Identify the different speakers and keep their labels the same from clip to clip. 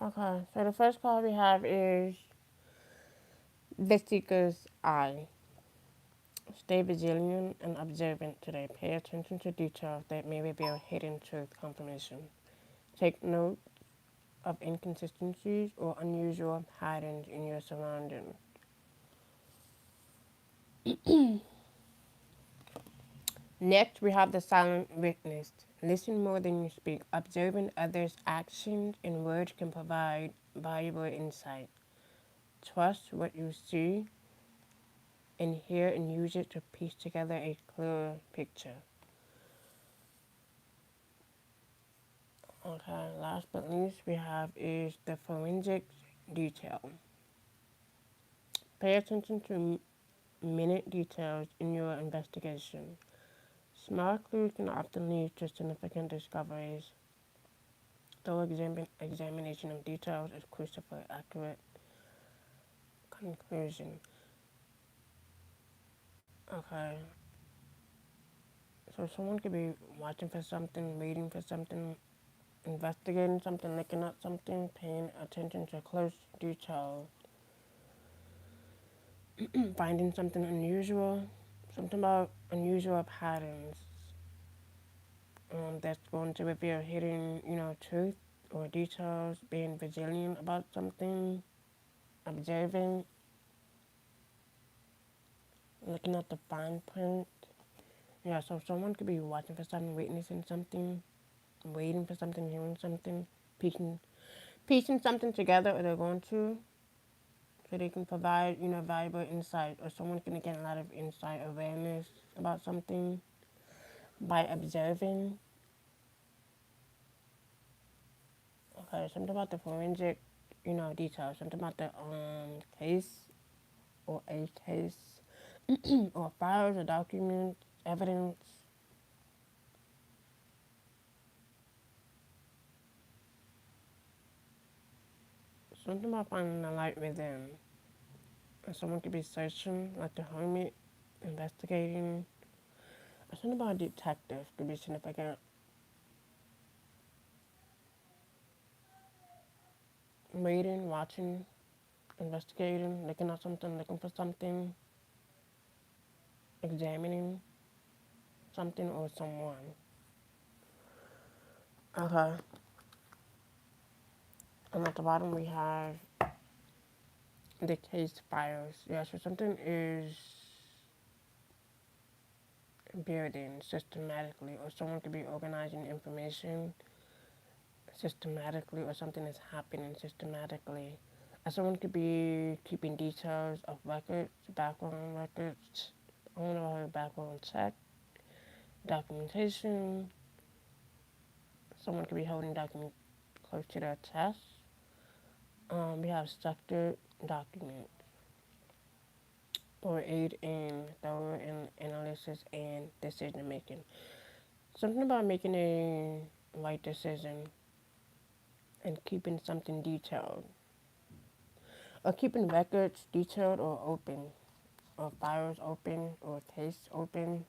Speaker 1: Okay, so the first card we have is the Seeker's Eye. Stay vigilant and observant today. Pay attention to details that may reveal hidden truth confirmation. Take note of inconsistencies or unusual patterns in your surroundings. Next, we have the silent witness. Listen more than you speak. Observing others' actions and words can provide valuable insight. Trust what you see and hear and use it to piece together a clearer picture. Okay, last but least, we have is the forensic detail. Pay attention to minute details in your investigation. Small clues can often lead to significant discoveries. Thorough examination of details is crucial for accurate conclusion. Okay, so someone could be watching for something, reading for something, investigating something, looking at something, paying attention to close details, finding something unusual, something about unusual patterns that's going to reveal hidden, truth or details, being vigilant about something, observing, looking at the fine print. Yeah, so someone could be watching for something, witnessing something, waiting for something, hearing something, piecing something together, or they're going to, so they can provide, valuable insight, or someone can get a lot of insight, awareness about something by observing. Okay, something about the forensic, details, something about the case or a case, or files or documents, evidence. Something about finding the light within. And someone could be searching, like the hermit, investigating. Or something about a detective could be significant. Reading, watching, investigating, looking at something, looking for something, examining something or someone. Okay. And at the bottom we have the case files. Yeah, so something is building systematically, or someone could be organizing information systematically, or something is happening systematically. And someone could be keeping details of records, background records, owner background check, documentation. Someone could be holding documents close to their chest. We have structured documents or aid in thorough analysis and decision making. Something about making a right decision and keeping something detailed, or keeping records detailed or open, or files open, or case open.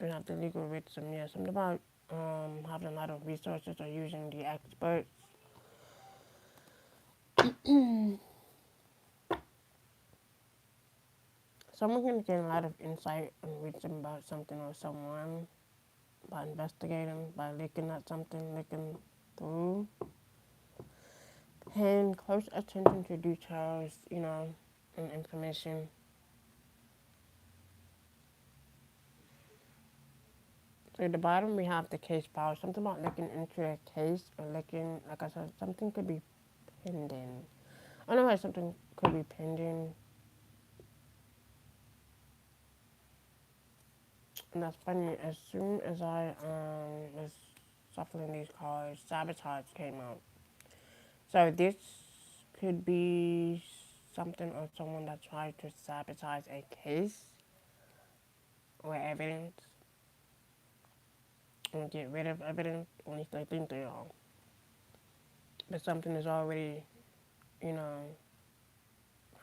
Speaker 1: We have the legal wisdom, yeah. Something about having a lot of resources or using the experts. Someone can get a lot of insight and wisdom about something or someone by investigating, by looking at something, looking through, paying close attention to details, and information. So at the bottom we have the case file. Something about looking into a case, or looking, like I said, something could be pending. I know how something could be pending. And that's funny, as soon as I was shuffling these cards, Sabotage came out. So this could be something or someone that tried to sabotage a case or evidence, or get rid of evidence, at least they think they are. But something is already, you know,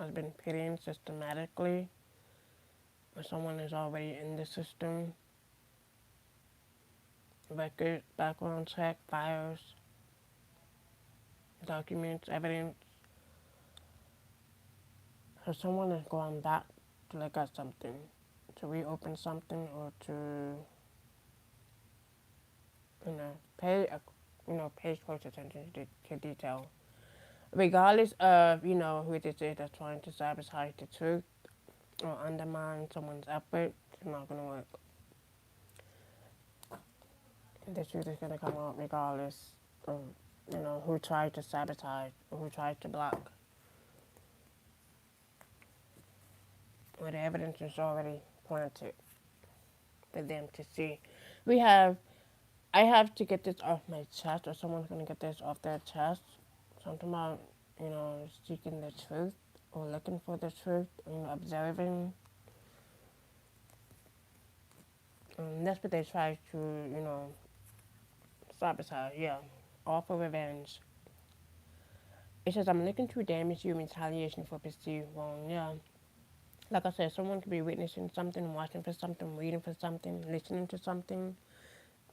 Speaker 1: has been put in systematically, or someone is already in the system, record, background check, files. documents, evidence. So someone is going back to look at something, to reopen something, or to, pay close attention to detail. Regardless of, who this is that's trying to sabotage the truth or undermine someone's effort, it's not going to work. The truth is going to come out regardless of, who tried to sabotage or who tried to block. Or the evidence is already planted for them to see. I have to get this off my chest, or someone's going to get this off their chest. Something about, seeking the truth or looking for the truth, observing. That's what they try to, sabotage, yeah. All for revenge. It says, I'm looking to damage you in retaliation for perceived wrong, yeah. Like I said, someone could be witnessing something, watching for something, reading for something, listening to something,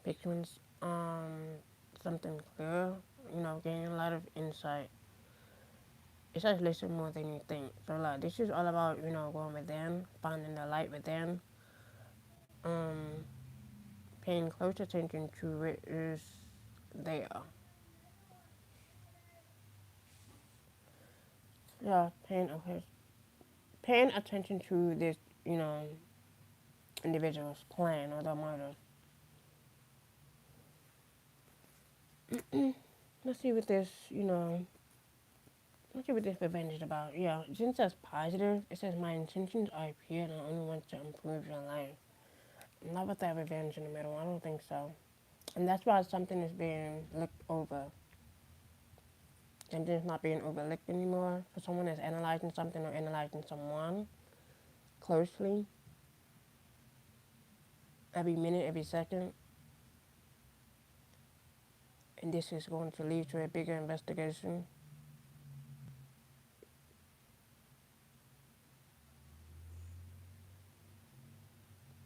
Speaker 1: picturing something clear, gaining a lot of insight. It says listen more than you think. So like this is all about, going within, finding the light within, um, paying close attention to what is there. Yeah, paying attention to this, you know, individual's plan or their motive. Let's see what this, let's see what this revenge is about. Yeah, since it says positive, it says my intentions are pure and I only want to improve your life. Not with that revenge in the middle. I don't think so. And that's why something is being looked over. And it's not being overlooked anymore. For someone that's analyzing something or analyzing someone closely, every minute, every second, and this is going to lead to a bigger investigation.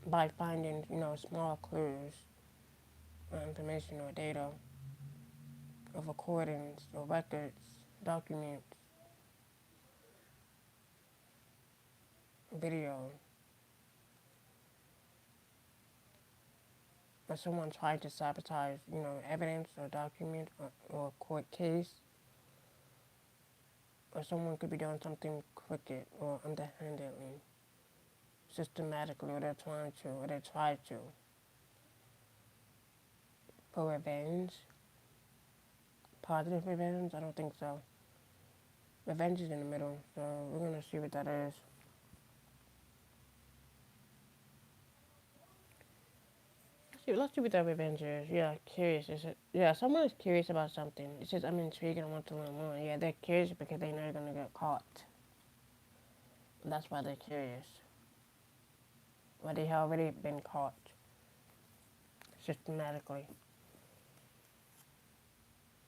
Speaker 1: By finding, small clues or information or data or recordings or records, documents, video, or someone tried to sabotage, evidence or document or court case, or someone could be doing something crooked or underhandedly, systematically, or they're trying to, or they try to, for revenge. Positive revenge? I don't think so. Revenge is in the middle, so we're gonna see what that is. Let's see what that revenge is. Yeah, curious. Is it? Yeah, someone is curious about something. It says, I'm intrigued and I want to learn more. Yeah, they're curious because they know they're gonna get caught. That's why they're curious. But they have already been caught systematically.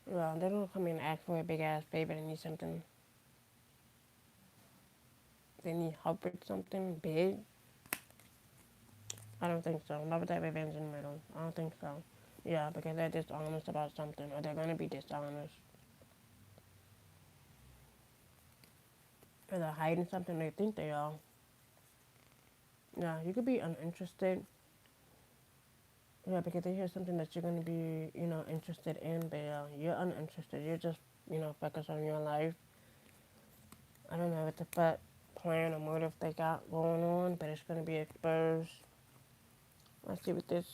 Speaker 1: Well, they don't come in and ask for a big ass favor. They need something. They need help with something big. I don't think so. Not with that revenge in the middle. I don't think so. Yeah, because they're dishonest about something, or they're gonna be dishonest. Or they're hiding something they think they are. Yeah, you could be uninterested. Yeah, because they hear something that you're gonna be, interested in, but you're uninterested. You're just, focused on your life. I don't know what the plan or motive they got going on, but it's gonna be exposed. Let's see what this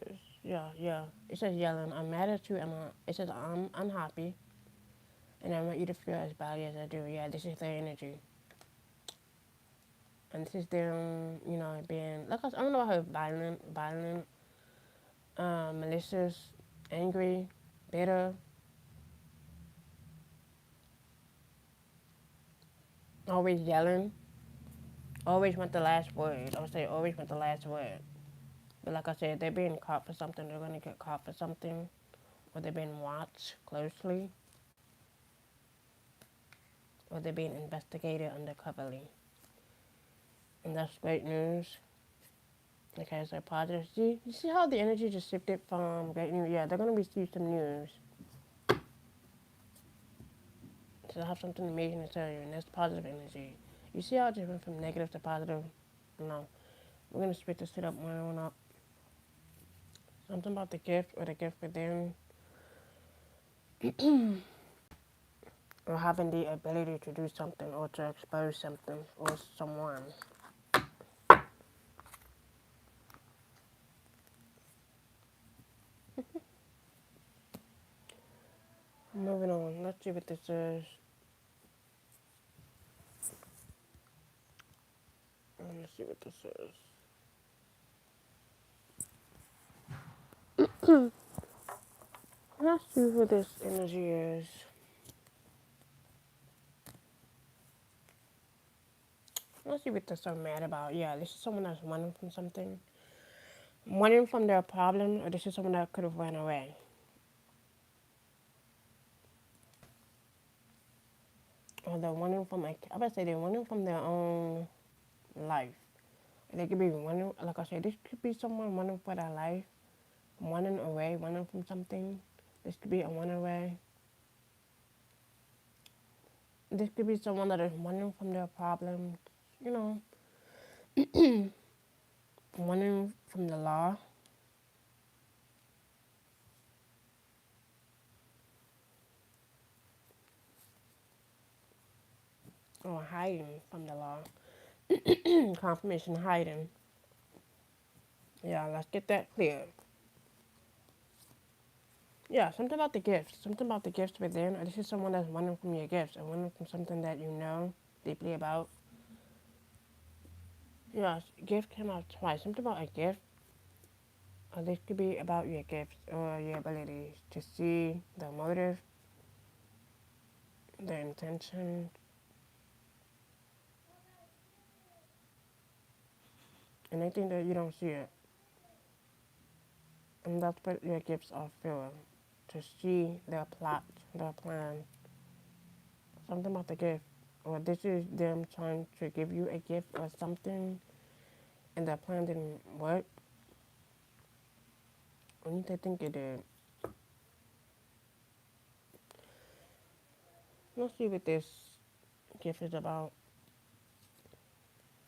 Speaker 1: is. Yeah, yeah. It says yelling. I'm mad at you. It says I'm unhappy, and I want you to feel as badly as I do. Yeah, this is their energy, and this is them, being like I don't know how violent, malicious, angry, bitter, always yelling, always want the last word. I would say always want the last word. But like I said, they're being caught for something. They're gonna get caught for something, or they're being watched closely, or they're being investigated undercoverly. And that's great news. Okay, so positive. See, you see how the energy just shifted from great news? Yeah, they're gonna receive some news. to have something amazing to tell you, and that's positive energy. You see how it just went from negative to positive? No. We're going to split this shit up one on up. Something about the gift or the gift within, or having the ability to do something or to expose something or someone. Moving on. Let's see what this is. Let's see what this is. Let's see who this energy is. Let's see what they're so mad about. Yeah, this is someone that's running from something. Running from their problem, or this is someone that could have run away. Or they're running from, like, I would say they're running from their own life. They could be running, like I said, this could be someone running for their life, running away, running from something. This could be a runaway. This could be someone that is running from their problems, you know, running from the law. Or hiding from the law. Confirmation hiding. Yeah, let's get that clear. Yeah, something about the gifts. Something about the gifts within. Or this is someone that's running from your gifts or running from something that you know deeply about. Yeah, gift came out twice. Something about a gift. Or this could be about your gifts or your abilities to see the motive, the intention. And they think that you don't see it. And that's what your gifts are for. To see their plot, their plan. Something about the gift. Or this is them trying to give you a gift or something and their plan didn't work. Or they think it did. Let's see what this gift is about.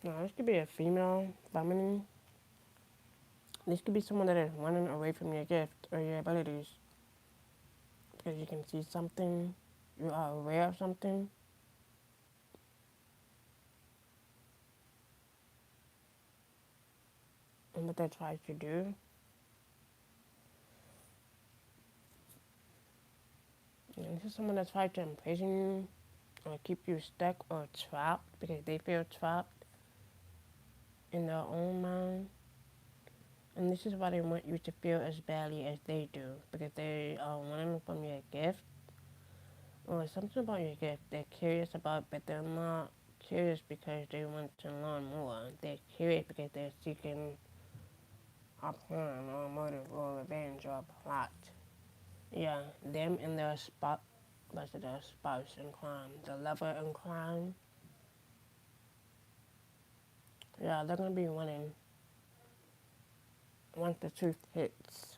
Speaker 1: Now, this could be a female, feminine. This could be someone that is running away from your gift or your abilities. Because you can see something, you are aware of something. And what they try to do. And this is someone that tries to imprison you or keep you stuck or trapped because they feel trapped in their own mind. And this is why they want you to feel as badly as they do because they are running from your gift or something about your gift they're curious about, but they're not curious because they want to learn more. They're curious because they're seeking a plan or a motive or revenge or a plot. Yeah, them and their their spouse in crime, the lover in crime. Yeah, they're gonna be winning once the truth hits.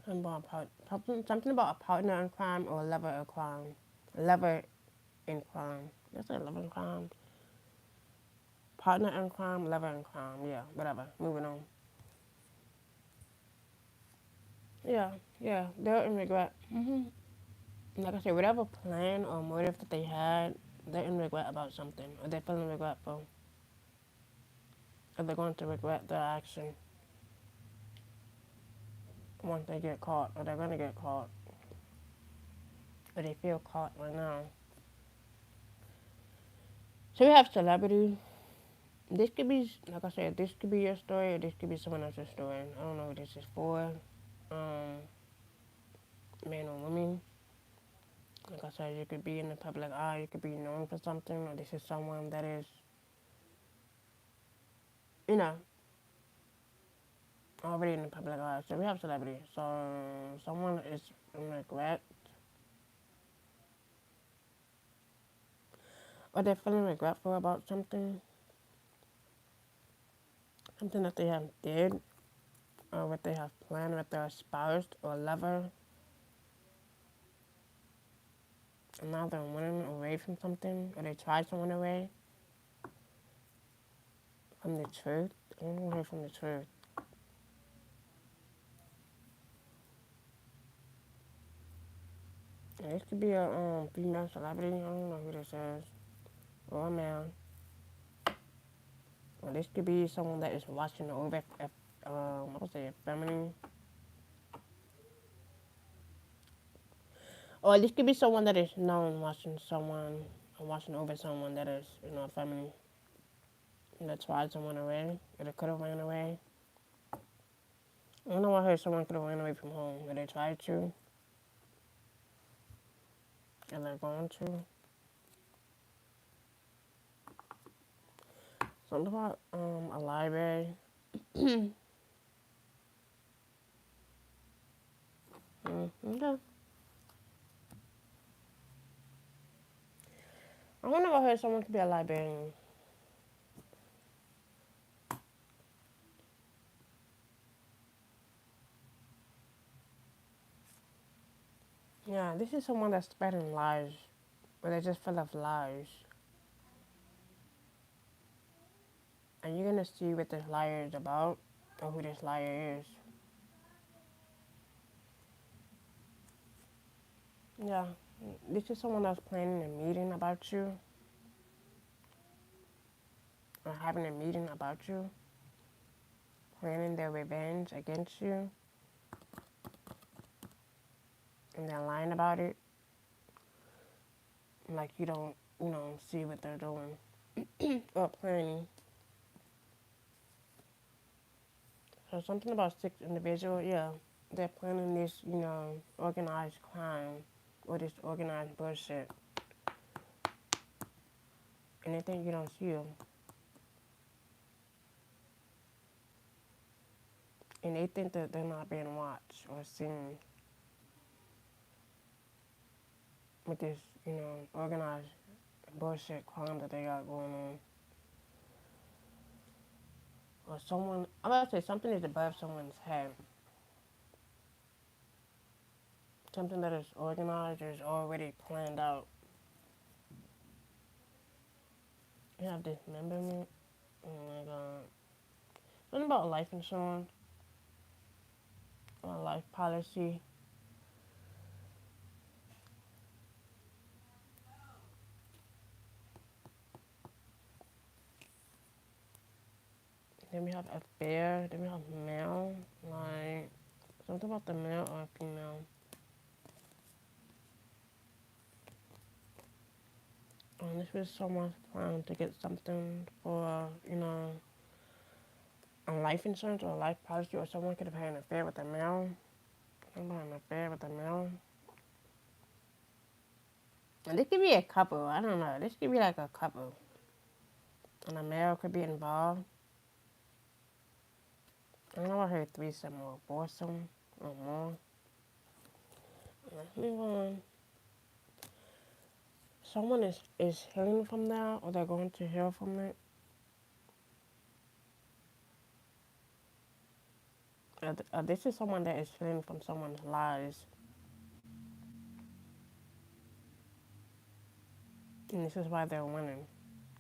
Speaker 1: Something about a partner in crime or a lover in crime. Lover in crime. That's a lover in crime. Partner in crime, lover in crime. Yeah, whatever. Moving on. Yeah, yeah. They're in regret. Like I said, whatever plan or motive that they had, they're in regret about something, or they're feeling regretful, or they're going to regret their action once they get caught, or they're going to get caught, or they feel caught right now. So we have celebrity. This could be, like I said, this could be your story, or this could be someone else's story. I don't know what this is for. Um, Man or woman. Like I said, you could be in the public eye, you could be known for something, or this is someone that is, you know, already in the public eye. So we have celebrity. So someone is in regret, or they're feeling regretful about something, something that they have did, or what they have planned with their spouse or lover. And now they're running away from something, or they tried to run away from the truth. I don't want to hear from the truth. And this could be a female celebrity. I don't know who this is, or a man. Or this could be someone that is watching over, I would say, feminine. Or this could be someone that is known watching someone, or watching over someone that is, feminine. And that tried to run away, or they could have ran away. I don't know. I heard someone could have ran away from home, or they tried to, and they're going to. Something about a library. Okay. I wonder if I heard someone could be a librarian. Yeah, this is someone that's spreading lies, but they're just full of lies. And you're gonna see what this liar is about, or who this liar is. Yeah, this is someone that's planning a meeting about you, or having a meeting about you, planning their revenge against you, and they're lying about it. Like you don't, see what they're doing or planning. So something about six individual, yeah, they're planning this, organized crime or this organized bullshit, and they think you don't see them, and they think that they're not being watched or seen with this, organized bullshit crime that they got going on. Or someone, I'm about to say something is above someone's head. Something that is organized or is already planned out. You have dismemberment. Oh my god. Something about life insurance or life policy. Then we have affair. Then we have male. Like something about the male or female. This was someone's plan to get something for, a life insurance or a life policy, or someone could have had an affair with a male. Someone had an affair with a male. And this could be a couple. I don't know. This could be like a couple. And a male could be involved. I know I heard threesome or foursome or more. Let's move on. Someone is healing from that, or they're going to heal from it. This is someone that is healing from someone's lies. And this is why they're winning.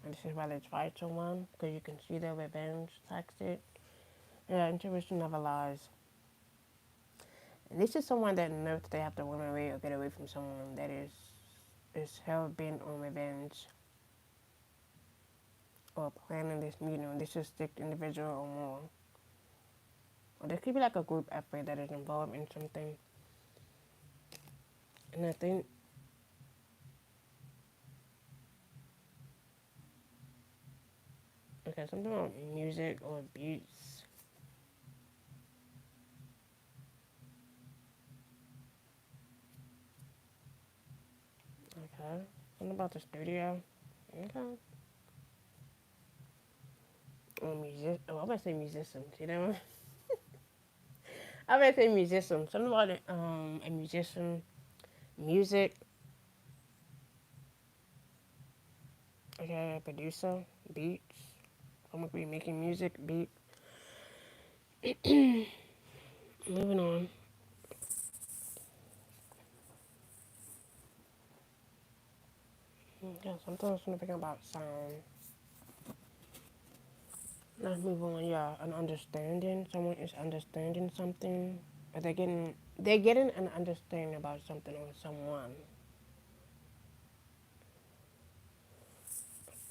Speaker 1: And this is why they try to win, because you can see their revenge tactic. Yeah, intuition never lies. And this is someone that knows that they have to run away or get away from someone that is hell bent on revenge or planning this meeting with this specific individual or more. Or this could be like a group effort that is involved in something. And I think okay, something about music or beats. Okay. Something about the studio. Okay. Or music. Oh, I'm gonna say musicians. You know. I'm gonna say musician. Something about it. A musician, music. Okay, a producer, beats. Someone could be making music, beat. Moving on. Yeah, sometimes I'm thinking about sound. Let's move on. Yeah, an understanding. Someone is understanding something. Or they're getting an understanding about something or someone.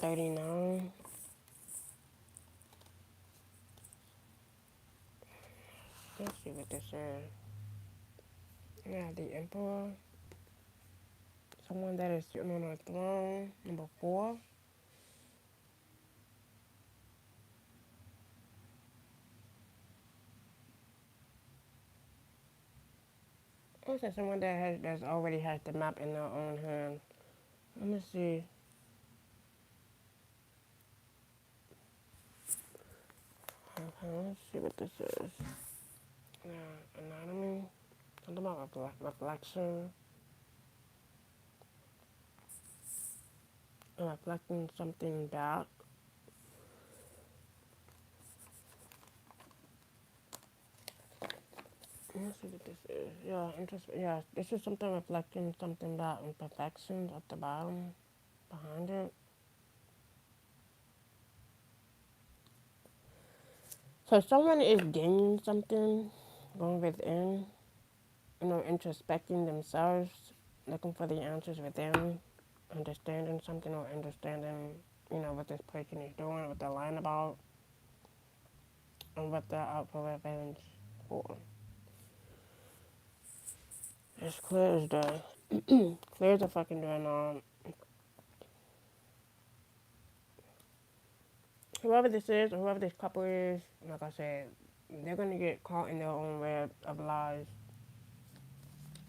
Speaker 1: 39. Let's see what this is. Yeah, the emperor. Someone that is sitting on a throne. Number 4. Also, someone that's already has the map in their own hand. Let me see. Okay, let's see what this is. Anatomy. Something about reflection. Reflecting something back. Let's see what this is. Yeah, interesting. Yeah, this is something reflecting something about imperfections at the bottom, behind it. So someone is gaining something, going within, introspecting themselves, looking for the answers within, understanding something or understanding, what this person is doing, what they're lying about, and what they're out for revenge for. It's clear as day. Clear as a fucking doorknob. Whoever this is, or whoever this couple is, like I said, they're gonna get caught in their own web of lies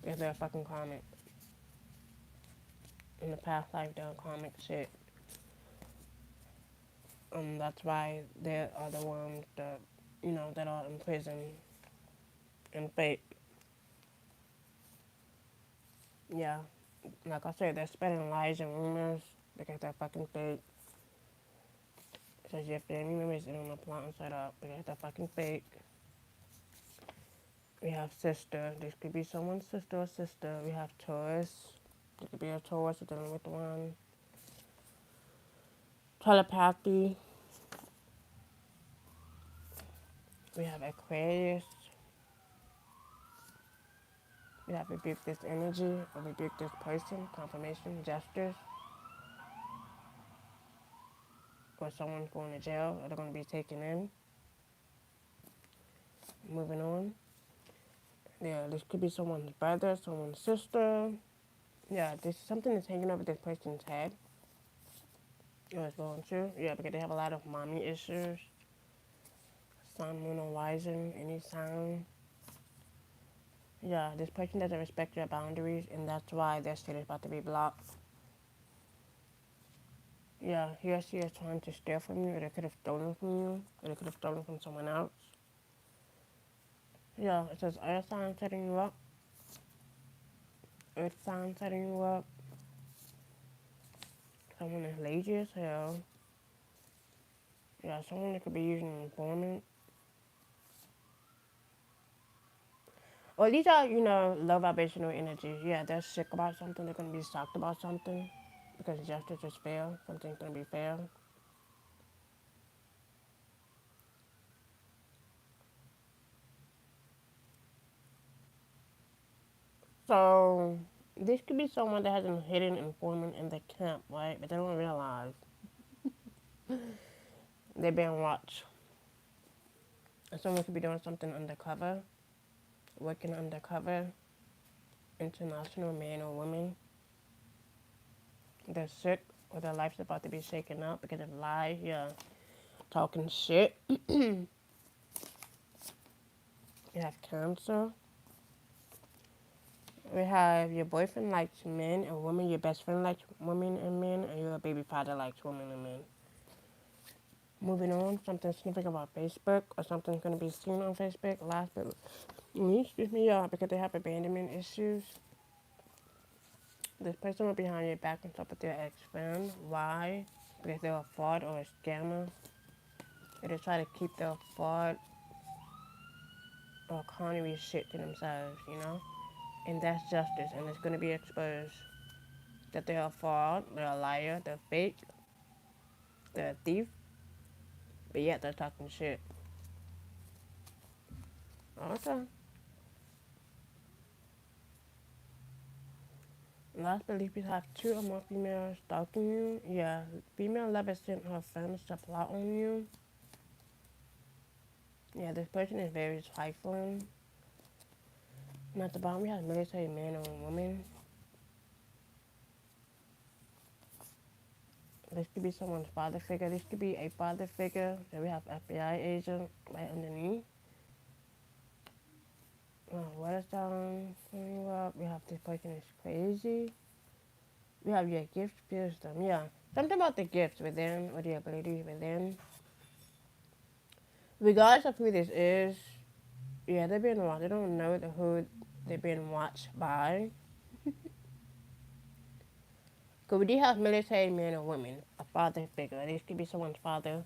Speaker 1: if they're fucking karmic. In the past life, they're karmic shit. That's why they are the ones that, that are in prison and fake. Yeah, like I said, they're spreading lies and rumors because they're fucking fake. Says your family members in on the plot and set up because they're fucking fake. We have sister. This could be someone's sister or sister. We have Taurus. It could be a Taurus dealing with one. Telepathy. We have Aquarius. We have rebuke this energy or rebuke this person. Confirmation, gestures. Or someone's going to jail or they're going to be taken in. Moving on. Yeah, this could be someone's brother, someone's sister. Yeah, this something is hanging over this person's head. Or it's going to. Yeah, because they have a lot of mommy issues. Sun, moon, or rising, any sign. Yeah, this person doesn't respect your boundaries, and that's why their shit is about to be blocked. Yeah, he or she is trying to steal from you, or they could have stolen from you, or they could have stolen from someone else. Yeah, it says earth sign setting you up. Earth sign setting you up. Someone is lazy as hell. Yeah, someone that could be using an informant. Or these are, low vibrational energies. Yeah, they're sick about something. They're going to be shocked about something because justice is fair. Something's going to be fair. So this could be someone that has a hidden informant in the camp, right? But they don't realize they're being watched. And someone could be doing something undercover, working undercover, international man or woman. They're sick or their life's about to be shaken up because of lies, yeah, talking shit. You have cancer. We have your boyfriend likes men and women, your best friend likes women and men, and your baby father likes women and men. Moving on, something significant about Facebook or something's going to be seen on Facebook. Last but least, excuse me, y'all, because they have abandonment issues. This person will be behind your back and stuff with their ex-friend. Why? Because they're a fraud or a scammer. They just try to keep their fraud or connery shit to themselves, And that's justice, and it's going to be exposed. that they're a fraud, they're a liar, they're fake, they're a thief, but yet they're talking shit. Okay. Last belief you have two or more females stalking you. Yeah, female lover sent her friends to plot on you. Yeah, this person is very trifling. And at the bottom we have military man or woman. This could be someone's father figure. This could be a father figure. Then we have FBI agent right underneath. What is coming up? We have this person is crazy. We have your gifts, wisdom. Yeah, something about the gifts within or the abilities within. Regardless of who this is, yeah, they're being watched. They don't know who they're being watched by. Because we do have military men or women, a father figure. This could be someone's father.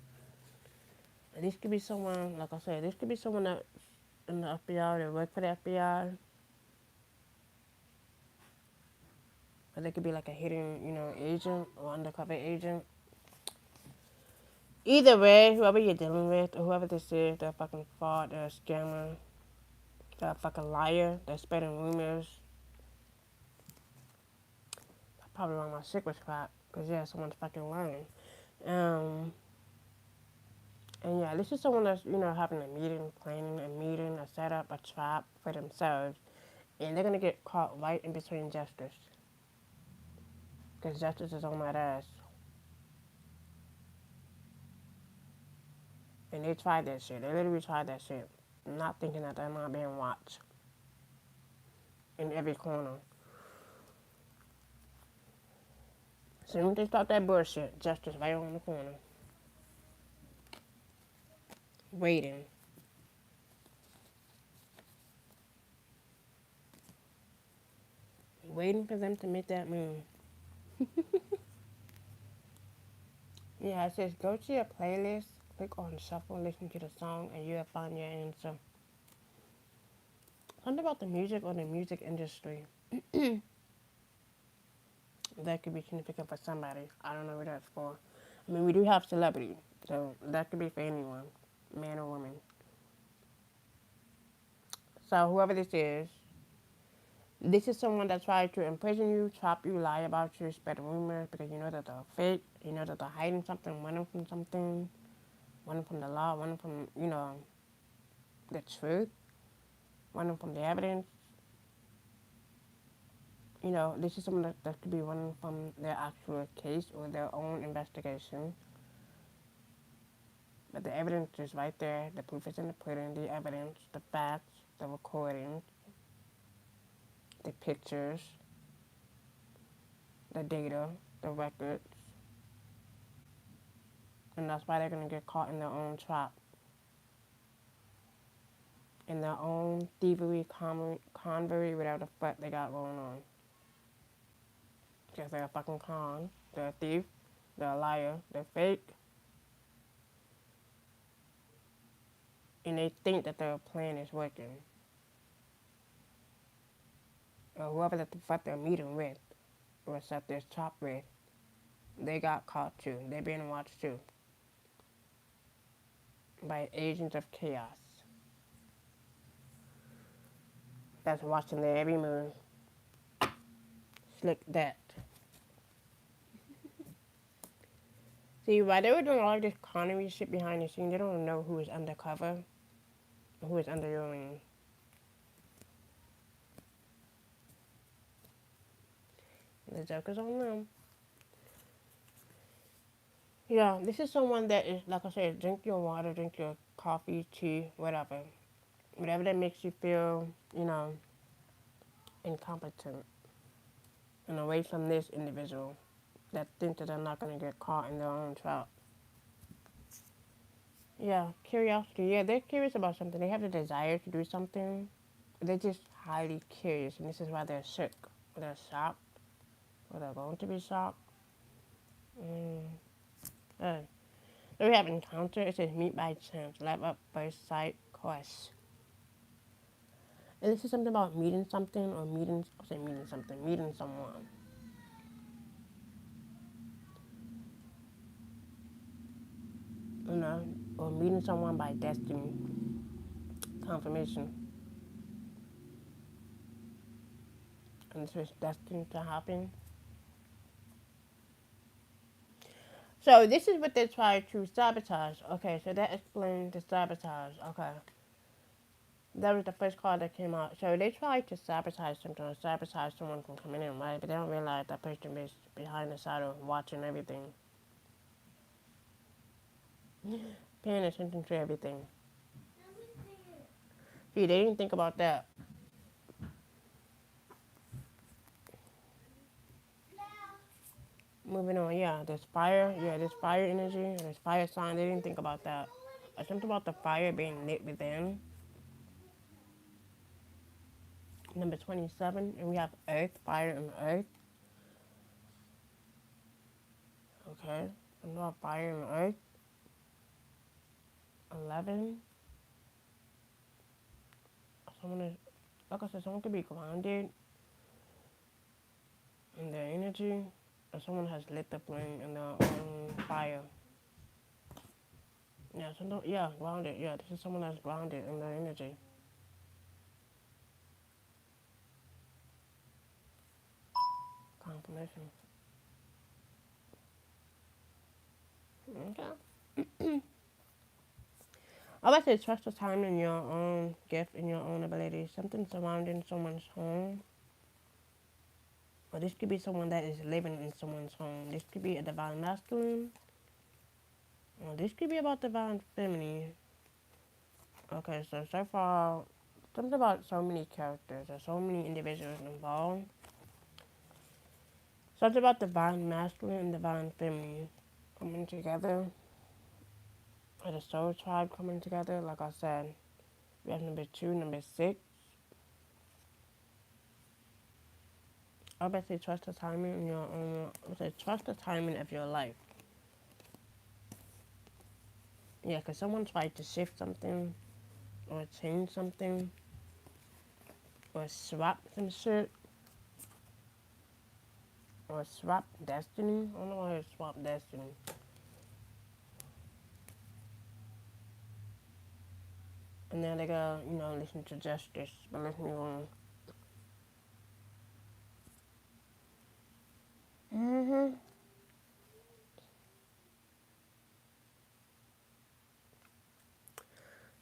Speaker 1: This could be someone, like I said, this could be someone that's in the FBI or work for the FBI. Or they could be like a hidden, agent or undercover agent. Either way, whoever you're dealing with, or whoever this is, they're a fucking fraud, they're a scammer, they're a fucking liar, they're spreading rumors. I probably wrong my shit was crap, because yeah, someone's fucking lying. And yeah, this is someone that's, having a meeting, planning a meeting, a setup, a trap for themselves. And they're going to get caught right in between justice. Because justice is on that ass. And they tried that shit. They literally tried that shit. Not thinking that they're not being watched. In every corner. As soon as they start that bullshit, justice right on the corner. Waiting. Waiting for them to make that move. Yeah, it says go to your playlist, click on shuffle, listen to the song, and you'll find your answer. Something about the music or the music industry. That could be significant for somebody. I don't know what that's for. I mean, we do have celebrity, so that could be for anyone, man or woman. So whoever this is someone that tried to imprison you, trap you, lie about you, spread rumors because you know that they're fake, you know that they're hiding something, running from something, running from the law, running from, the truth, running from the evidence. This is someone that could be running from their actual case or their own investigation. But the evidence is right there. The proof is in the pudding. The evidence, the facts, the recordings, the pictures, the data, the records. And that's why they're going to get caught in their own trap. In their own thievery, convery, whatever the fuck they got going on. Because they're a fucking con. They're a thief. They're a liar. They're fake. And they think that their plan is working. Or whoever the fuck they're meeting with, or set this trap with, they got caught too. They're being watched too. By agents of chaos. That's watching their every move. Slick that. See, while they were doing all this connery shit behind the scenes, they don't know who is undercover, who is under your wing. The joker's on them. Yeah, this is someone that is, like I said, drink your water, drink your coffee, tea, whatever. Whatever that makes you feel, incompetent. And away from this individual that think that they're not going to get caught in their own trap. Yeah, curiosity. Yeah, they're curious about something. They have the desire to do something. They're just highly curious, and this is why they're sick. They're shocked, or they're going to be shocked. Hey. So we have encounter. It says meet by chance, love up first sight, crush. And this is something about meeting something or meeting something, meeting someone. you know, or meeting someone by destiny, confirmation, and this is destined to happen. So this is what they try to sabotage. Okay, so that explains the sabotage. Okay. That was the first card that came out. So they try to sabotage something or sabotage someone from coming in, right? But they don't realize that person is behind the shadow watching everything, paying attention to everything. See, they didn't think about that. Moving on, yeah, there's fire. Yeah, there's fire energy. There's fire sign. They didn't think about that. Something about the fire being lit within. Number 27, and we have earth, fire, and earth. Okay, something about fire and earth. 11, someone is, like I said, someone could be grounded in their energy, or someone has lit the flame in their own fire. Yeah, yeah, grounded. Yeah, this is someone that's grounded in their energy. Confirmation. Okay. I would say trust the time in your own gift and your own ability. Something surrounding someone's home. Or this could be someone that is living in someone's home. This could be a divine masculine. Or this could be about divine feminine. Okay, so far, something about so many characters or so many individuals involved. Something about divine masculine and divine feminine coming together. Or the soul tribe coming together. Like I said, we have number 2, number 6. I would say trust the timing in your own. I would say trust the timing of your life. Yeah, because someone tried to shift something or change something or swap some shit or swap destiny. I don't know why it's swap destiny. And then they go, listen to justice. But let's move on.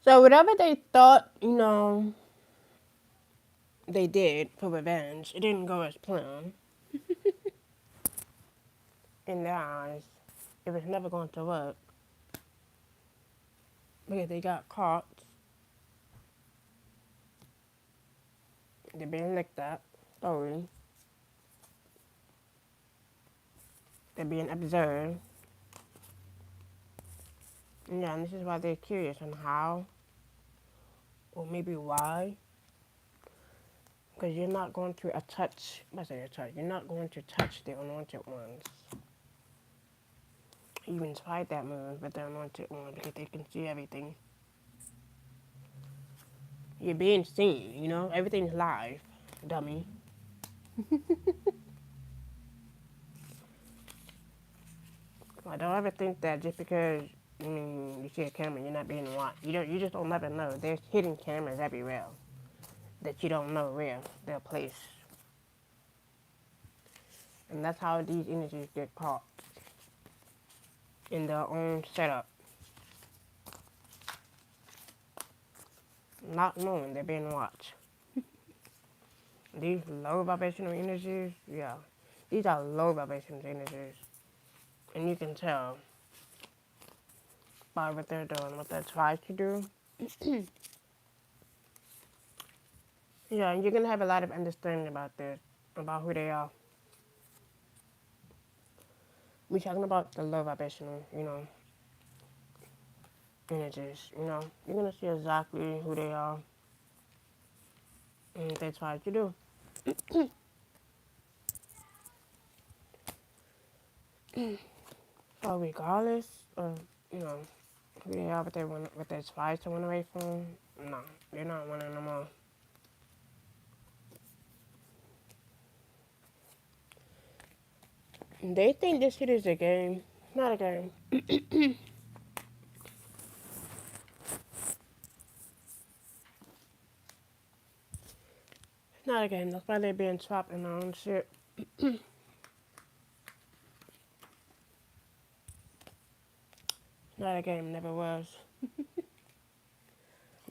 Speaker 1: So whatever they thought, they did for revenge, it didn't go as planned in their eyes. It was never going to work because they got caught. They're being looked at, stolen. They're being observed. Yeah, and this is why they're curious on how or maybe why. Because you're not going to you're not going to touch the anointed ones. Even tried that move with the anointed one because they can see everything. You're being seen, everything's live, dummy. I don't ever think that just because you see a camera, you're not being watched. You just don't never know. There's hidden cameras everywhere that you don't know where they're placed. And that's how these energies get caught in their own setup. Not knowing they're being watched. These low vibrational energies, yeah. These are low vibrational energies. And you can tell by what they're doing, what they try to do. Yeah, and you're going to have a lot of understanding about this, about who they are. We're talking about the low vibrational, energies, You're going to see exactly who they are and what they try to do. So regardless of, who they are, what they try to run away from, no, they're not running no more. They think this shit is a game. It's not a game. Not again. That's why they're being trapped in their own shit. Not again. Never was.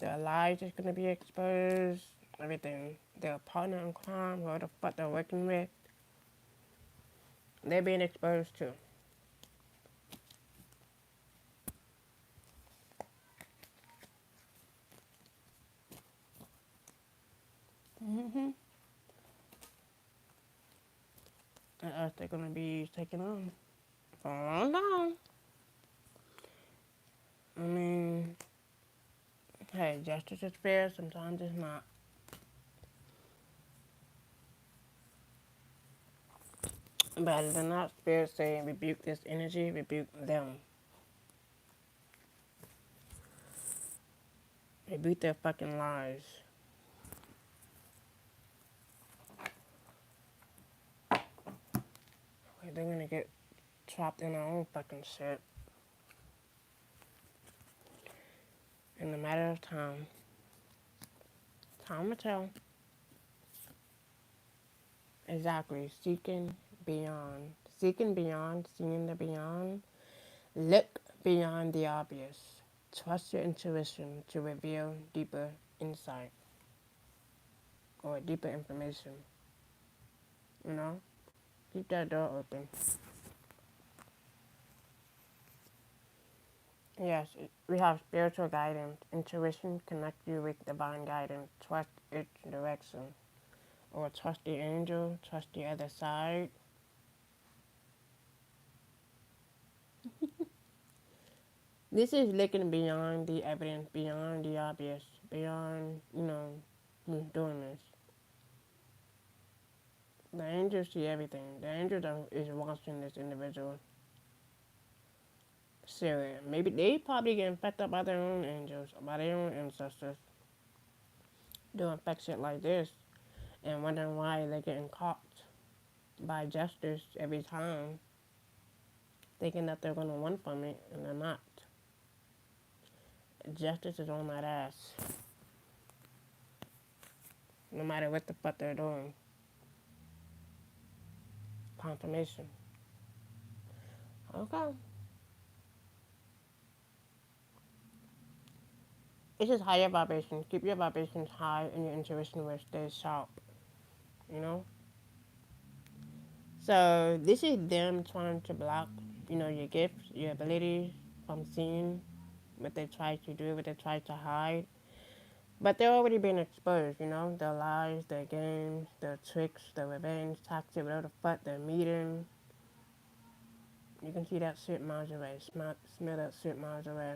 Speaker 1: Their lives is gonna be exposed. Everything. Their partner in crime, whoever the fuck they're working with, they're being exposed too. Mm-hmm. And us, they're gonna be taken on for a long time. I mean, hey, justice is fair. Sometimes it's not. But other than that, Spirit saying rebuke this energy, rebuke them. Rebuke their fucking lies. Like they're gonna get trapped in their own fucking shit. In a matter of time. Time will tell. Exactly. Seeking beyond. Seeking beyond, seeing the beyond. Look beyond the obvious. Trust your intuition to reveal deeper insight or deeper information. You know? Keep that door open. Yes, we have spiritual guidance. Intuition connect you with divine guidance. Trust its direction. Or trust the angel, trust the other side. This is looking beyond the evidence, beyond the obvious, beyond, who's doing this. The angels see everything. The angel is watching this individual. Serious. Maybe they probably get infected by their own angels, by their own ancestors. Doing fuck shit like this and wondering why they're getting caught by justice every time, thinking that they're going to win from it, and they're not. Justice is on that ass. No matter what the fuck they're doing. Confirmation. Okay. It's just higher vibrations. Keep your vibrations high and your intuition will stay sharp. You know? So this is them trying to block, your gifts, your abilities from seeing what they try to do, what they try to hide. But they're already being exposed, their lies, their games, their tricks, their revenge, tactics, whatever the fuck they're meeting. You can see that shit miles away, smell that shit miles away.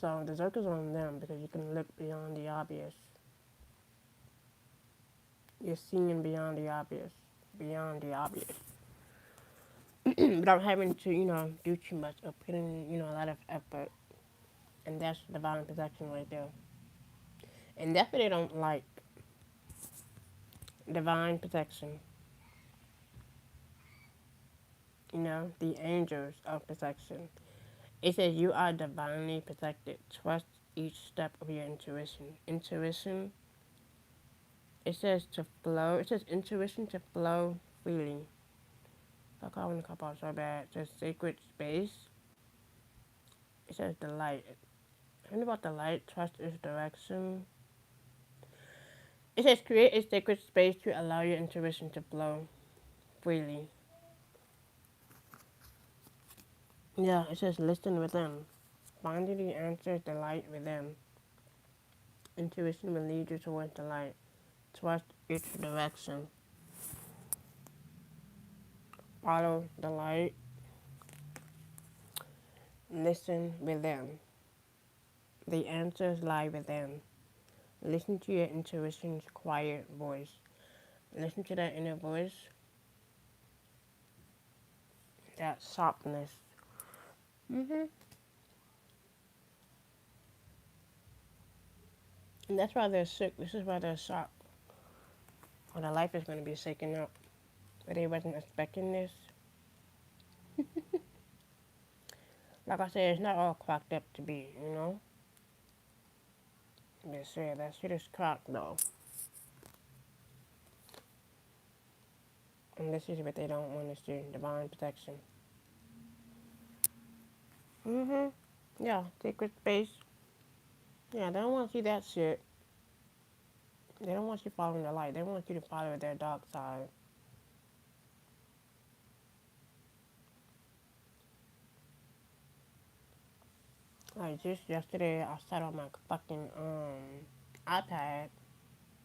Speaker 1: So the joke is on them because you can look beyond the obvious. You're seeing beyond the obvious, without having to, do too much or put in, a lot of effort. And that's divine protection right there. And that's what they don't like. Divine protection. The angels of protection. It says you are divinely protected. Trust each step of your intuition. Intuition, it says to flow. It says intuition to flow freely. I want to cop out so bad. It says sacred space. It says the light. Something about the light. Trust its direction. It says create a sacred space to allow your intuition to flow freely. Yeah, it says listen within. Finding the answers, the light within. Intuition will lead you towards the light. Trust its direction. Follow the light. Listen within. The answers lie within. Listen to your intuition's quiet voice. Listen to that inner voice. That softness. And that's why they're sick. This is why they're shocked. Or their life is going to be shaken up. But they wasn't expecting this. Like I said, it's not all cracked up to be, They say that shit is cracked though. And this is what they don't want to see. Divine protection. Yeah, sacred space. Yeah, they don't want to see that shit. They don't want you following the light. They want you to follow their dark side. Like just yesterday, I sat on my fucking iPad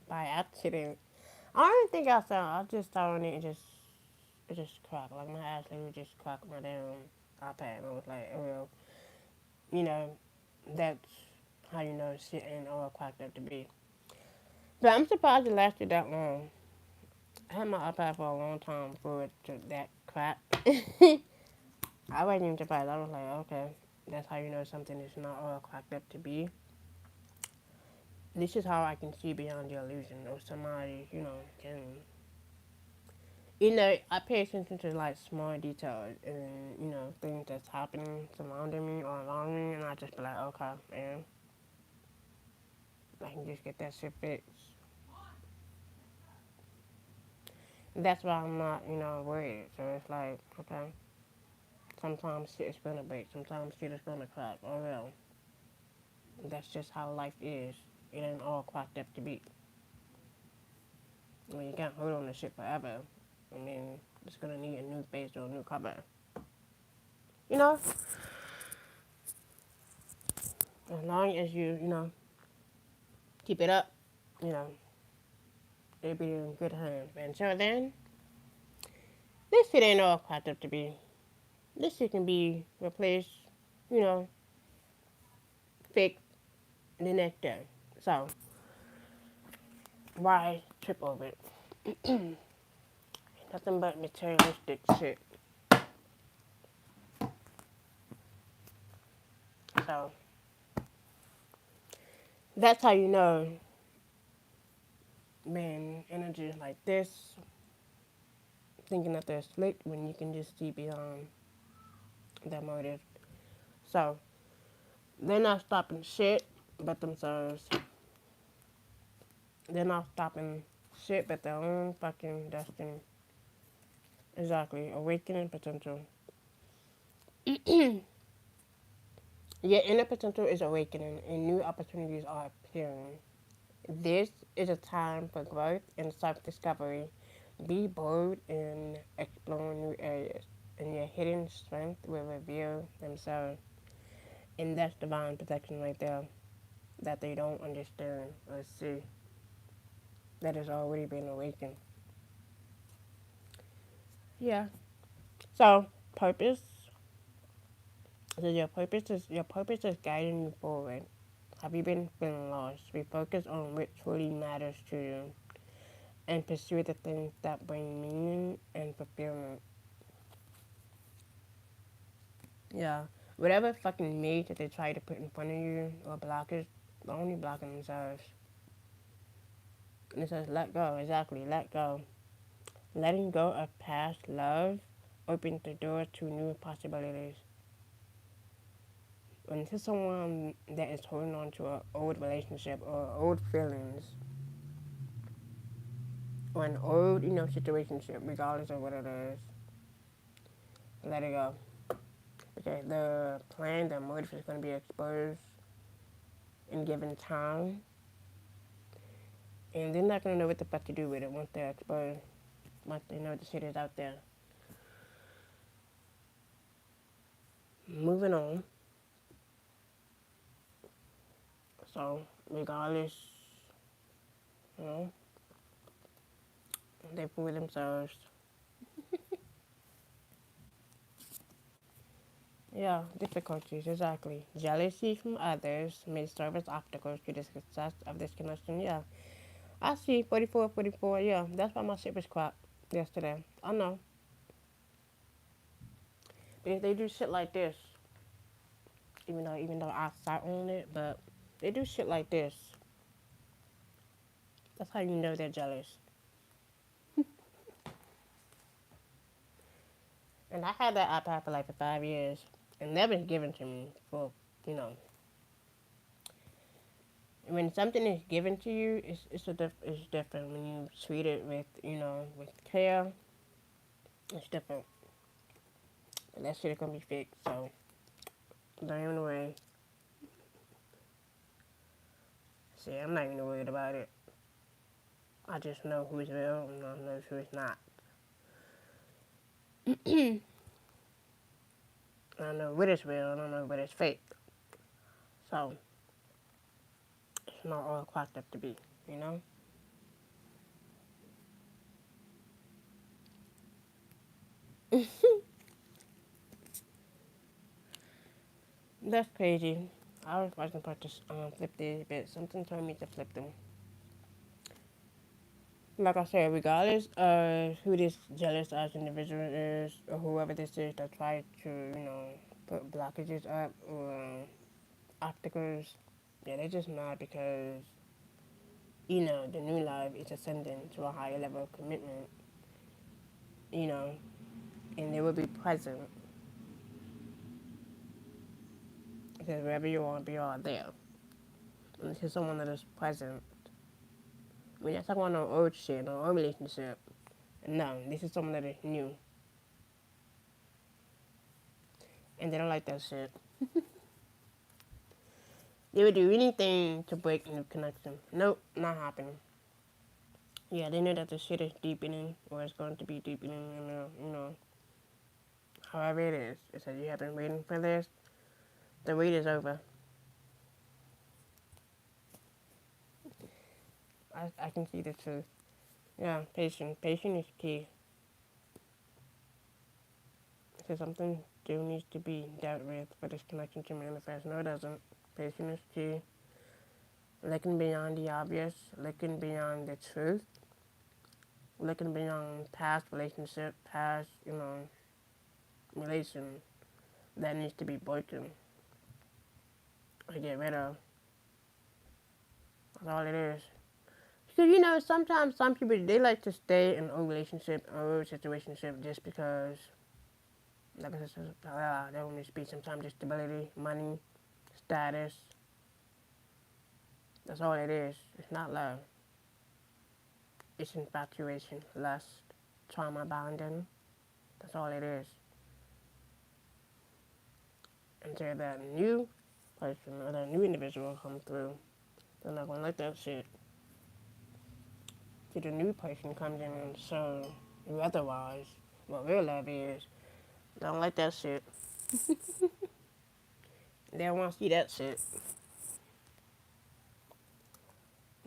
Speaker 1: by accident. I don't even think I sat. I just sat on it and it just cracked. Like my ass literally just cracked my damn iPad. And I was like, oh well, you know, that's how you know shit ain't all cracked up to be. But I'm surprised it lasted that long. I had my iPad for a long time before it took that crack. I wasn't even surprised. I was like, okay, that's how you know something is not all cracked up to be. This is how I can see beyond the illusion of somebody, can. I pay attention to like small details and, things that's happening surrounding me or around me, and I just be like, okay, man, I can just get that shit fixed. That's why I'm not, worried. So it's like, okay, sometimes shit is gonna break, sometimes shit is gonna crack. Oh well, that's just how life is. It ain't all cracked up to be. I mean, you can't hold on to shit forever. I mean, it's gonna need a new base or a new cover. You know, as long as you keep it up, you know, it'll be in good hands. And so then, this shit ain't all cracked up to be. This shit can be replaced, you know, fixed the next day. So, why trip over it? Nothing but materialistic shit. So, that's how you know, man, energy like this, thinking that they're slick when you can just see beyond their motive. So, they're not stopping shit but themselves. They're not stopping shit but their own fucking destiny. Exactly. Awakening potential. Your inner potential is awakening and new opportunities are appearing. This is a time for growth and self-discovery. Be bold in exploring new areas, and your hidden strength will reveal themselves. And that's divine protection right there, that they don't understand or see, that has already been awakened. Yeah. So purpose. So your purpose is guiding you forward. Have you been feeling lost? Refocus on what truly matters to you and pursue the things that bring meaning and fulfillment. Yeah. Whatever fucking mate that they try to put in front of you or blockers, they're only blocking themselves. And it says let go, exactly, let go. Letting go of past love opens the door to new possibilities. When this is someone that is holding on to an old relationship or old feelings or an old, situationship, regardless of what it is, let it go. Okay, the plan, the motive is going to be exposed in given time, and they're not going to know what the fuck to do with it once they're exposed, once they know the shit is out there. Moving on. So, regardless, you know, they fool themselves. Yeah, difficulties, exactly. Jealousy from others may serve as obstacles to the success of this connection. Yeah, I see 44, 44. Yeah, that's why my shit was cracked yesterday. I know. But if they do shit like this, even though I sat on it, but they do shit like this, that's how you know they're jealous. And I had that iPad for like for 5 years, and that was given to me for, you know, When something is given to you, it's different. When you treat it with, with care, it's different. But that shit is gonna be fixed, so don't even worry. See, I'm not even worried about it. I just know who's real and I know who's not. I know what is real and I know what is fake. So it's not all cracked up to be, you know? That's crazy. I was watching part to flip these, but something told me to flip them. Like I said, regardless of who this jealous ass individual is, or whoever this is that tried to, put blockages up or obstacles, yeah, they're just mad because, the new life is ascending to a higher level of commitment, you know, and they will be present because wherever you want to be, are there. And this is someone that is present. We're not talking about no old shit, no old relationship. No, this is someone that is new. And they don't like that shit. They would do anything to break new connection. Nope, not happening. Yeah, they know that the shit is deepening, or it's going to be deepening, however it is. It said you have been waiting for this. The wait is over. I can see the truth. Yeah, patience. Patience is key. So something still needs to be dealt with for this connection to manifest. No, it doesn't. Patience is key. Looking beyond the obvious, looking beyond the truth, looking beyond past relationship, past, relation that needs to be broken or get rid of. That's all it is. Because, sometimes some people, they like to stay in a relationship, or a situationship just because, like I said, there will be sometimes just stability, money, status. That's all it is. It's not love. It's infatuation, lust, trauma bonding. That's all it is. Until that new person or that new individual come through, they're not gonna like that shit. Till the new person comes in and show you otherwise what real love is. They don't like that shit. They don't want to see that shit.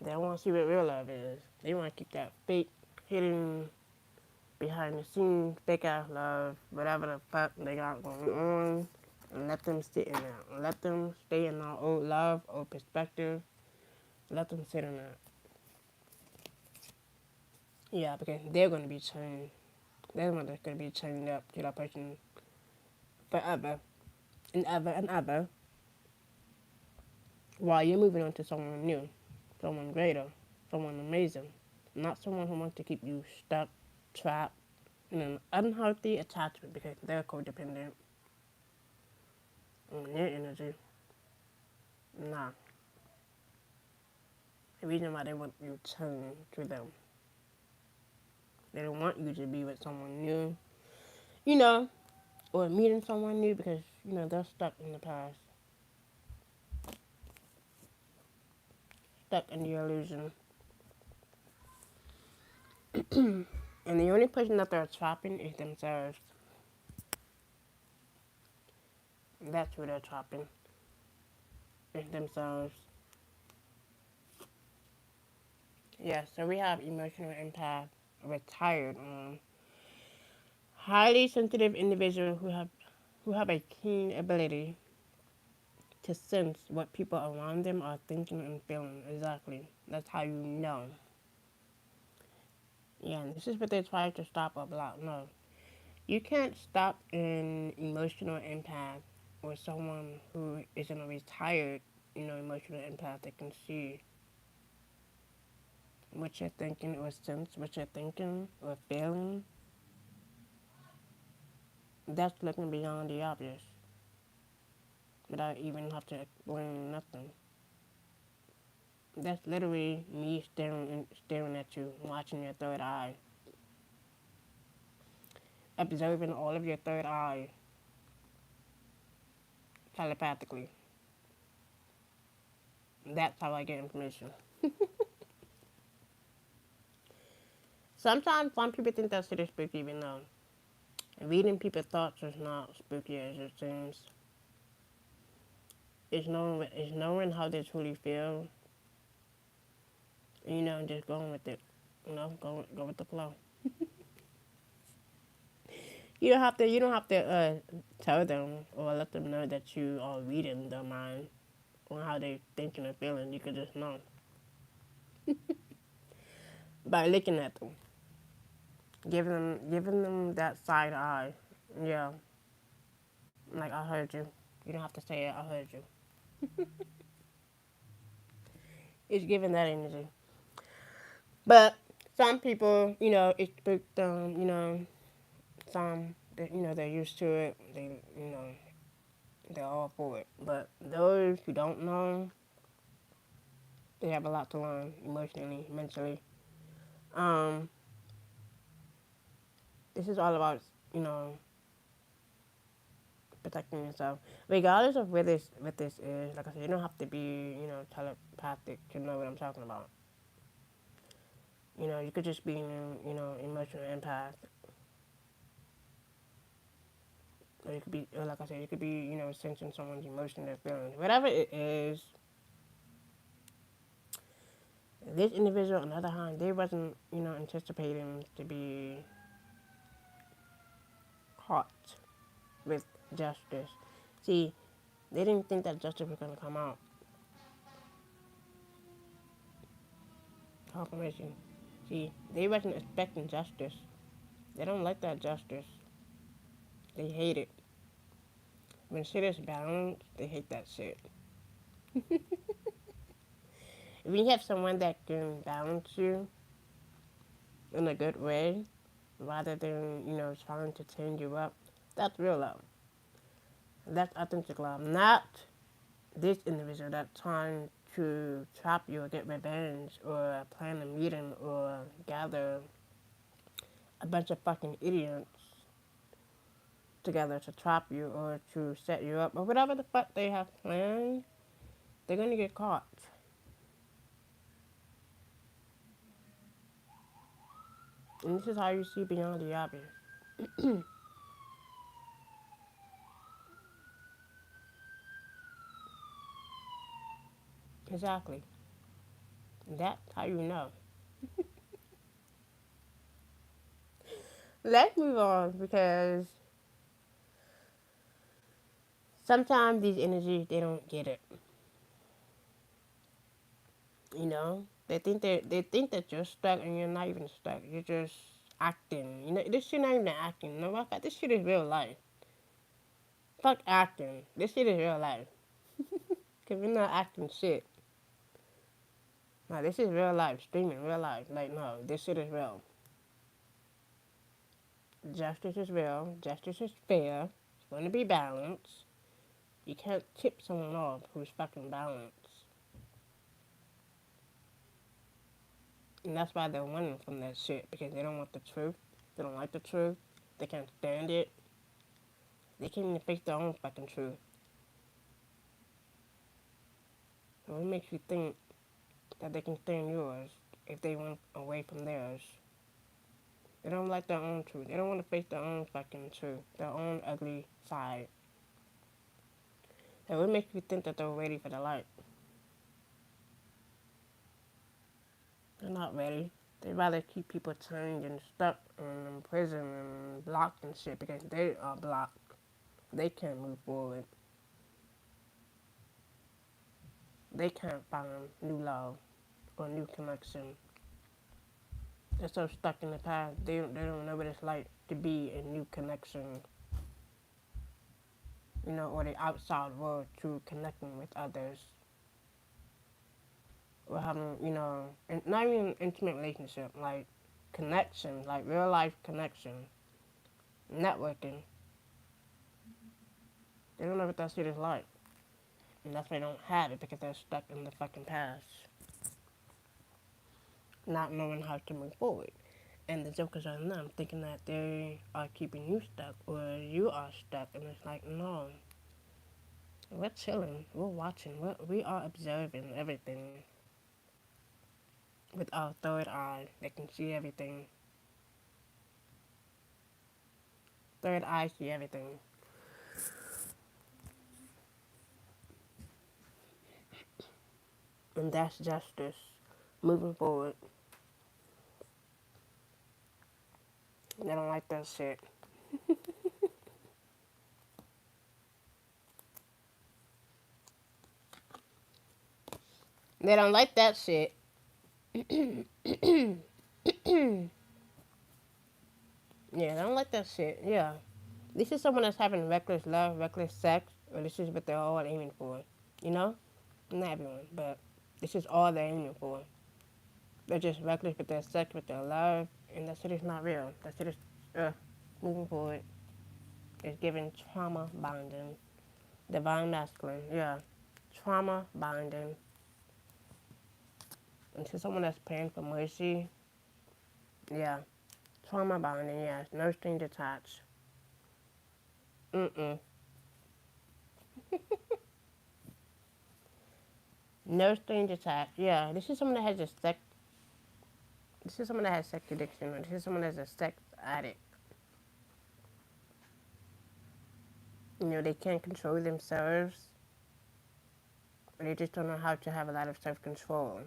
Speaker 1: They don't want to see what real love is. They want to keep that fake, hidden, behind the scenes, fake ass love, whatever the fuck they got going on, and let them sit in that. Let them stay in our old love, old perspective. Let them sit in that. Yeah, because they're going to be chained. They're going to be chained up to that person forever and ever and ever while you're moving on to someone new, someone greater, someone amazing. Not someone who wants to keep you stuck, trapped, in an unhealthy attachment because they're codependent on your energy. Nah. The reason why they want you turn to them. They don't want you to be with someone new, or meeting someone new because, they're stuck in the past. Stuck in the illusion. And the only person that they're trapping is themselves. That's who they're trapping. Is themselves. Yeah, so we have emotional empath, retired, highly sensitive individuals who have a keen ability to sense what people around them are thinking and feeling. Exactly. That's how you know. Yeah, and this is what they try to stop or block. No. You can't stop an emotional empath or someone who isn't a retired, emotional empath that can see what you're thinking or sense what you're thinking or feeling. That's looking beyond the obvious without even have to explain nothing. That's literally me staring at you, watching your third eye, observing all of your third eye telepathically. That's how I get information. Sometimes some people think that shit is spooky, even though reading people's thoughts is not spooky as it seems. It's knowing how they truly feel, and just going with it. Go with the flow. You don't have to tell them or let them know that you are reading their mind on how they thinking and feeling. You could just know by looking at them, giving them that side eye. Yeah, like I heard you. You don't have to say it. I heard you. It's giving that energy. But some people, it spooked them. Some that they're used to it. They're all for it. But those who don't know, they have a lot to learn emotionally, mentally. Um, this is all about you know protecting yourself, regardless of what this is. Like I said, you don't have to be telepathic to know what I'm talking about. You could just be emotional empath, or you could be, or like I said, you could be sensing someone's emotion, their feelings, whatever it is. This individual, on the other hand, they wasn't anticipating to be caught with justice. See, they didn't think that justice was gonna come out. Confirmation. See, they wasn't expecting justice. They don't like that justice. They hate it. When shit is balanced, they hate that shit. If you have someone that can balance you in a good way, rather than, trying to change you up, that's real love. That's authentic love. Not this individual that's trying to trap you or get revenge or plan a meeting or gather a bunch of fucking idiots together to trap you or to set you up or whatever the fuck they have planned, they're gonna get caught. And this is how you see beyond the obvious. Exactly. That's how you know. Let's move on because sometimes these energies they don't get it. They think that you're stuck and you're not even stuck. You're just acting. This shit not even acting. No, matter this shit is real life. Fuck acting. This shit is real life. Cause we're not acting shit. No, this is real life. Streaming real life. Like no, this shit is real. Justice is real. Justice is fair. It's going to be balanced. You can't tip someone off who's fucking balanced. And that's why they're running from that shit because they don't want the truth. They don't like the truth. They can't stand it. They can't even face their own fucking truth. So what makes you think that they can stand yours if they went away from theirs? They don't like their own truth. They don't want to face their own fucking truth, their own ugly side. So what makes you think that they're ready for the light? They're not ready. They'd rather keep people chained and stuck in prison and blocked and shit because they are blocked. They can't move forward. They can't find new love or new connection. They're so stuck in the past. They don't know what it's like to be a new connection, or the outside world to connecting with others. Or having, not even intimate relationship, like connection, like real life connection, networking. They don't know what that shit is like. And that's why they don't have it because they're stuck in the fucking past. not knowing how to move forward. And the joke is on them, thinking that they are keeping you stuck or you are stuck. And it's like, no, we're chilling, we're watching, we are observing everything with our third eye that can see everything. Third eye see everything. And that's justice. Moving forward. They don't like that shit. They don't like that shit. Yeah, they don't like that shit. Yeah. This is someone that's having reckless love, reckless sex, or this is what they're all aiming for. You know? Not everyone, but this is all they're aiming for. They're just reckless with their sex, with their love, and that shit is not real. That shit is, moving forward, is giving trauma bonding. Divine masculine, yeah. Trauma bonding. And to someone that's paying for mercy, yeah. Trauma bonding, yes. No strings attached. Mm-mm. No strings attached. Yeah, this is someone that has a sex. This is someone that has sex addiction. Or this is someone that's a sex addict. You know, they can't control themselves. Or they just don't know how to have a lot of self-control.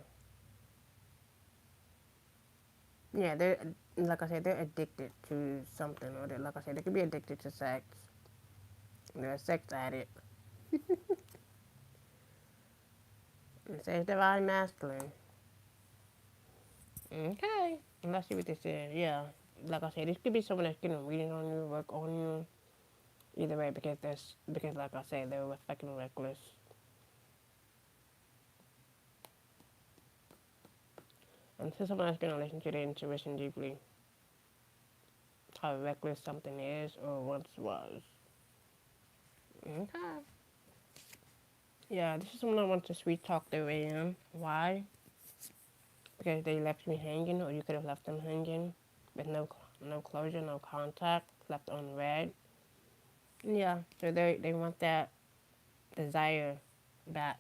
Speaker 1: Yeah, they're, like I said, they're addicted to something. Or they, like I said, they could be addicted to sex. They're a sex addict. It says divine masculine. Okay. And let's see what they said. Yeah. Like I said, this could be someone that's getting reading on you, work on you. Either way, because like I said, they were fucking reckless. And so someone that's gonna listen to their intuition deeply. How reckless something is or once was. Okay. Yeah, this is someone that wants to sweet talk their way in. Why? Because they left me hanging, or you could have left them hanging with no closure, no contact, left unread. Yeah, so they want that desire back,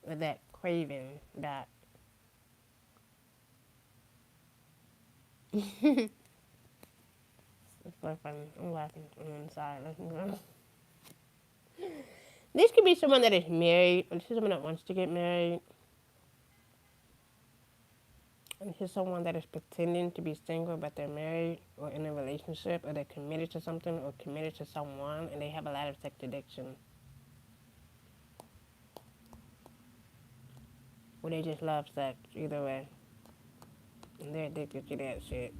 Speaker 1: or that craving back. It's so funny. I'm laughing on the inside. This could be someone that is married, or this is someone that wants to get married. And this is someone that is pretending to be single, but they're married, or in a relationship, or they're committed to something, or committed to someone, and they have a lot of sex addiction. Or they just love sex, either way. And they're addicted to that shit.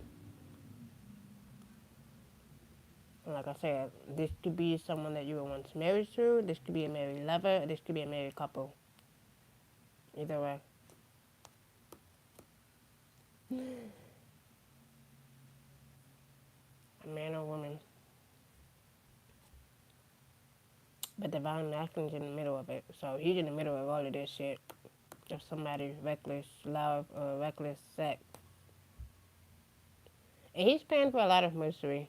Speaker 1: And like I said, this could be someone that you were once married to, this could be a married lover, or this could be a married couple. Either way. A man or woman. But divine masculine's in the middle of it. So he's in the middle of all of this shit. If somebody's reckless love or reckless sex. And he's paying for a lot of mercy.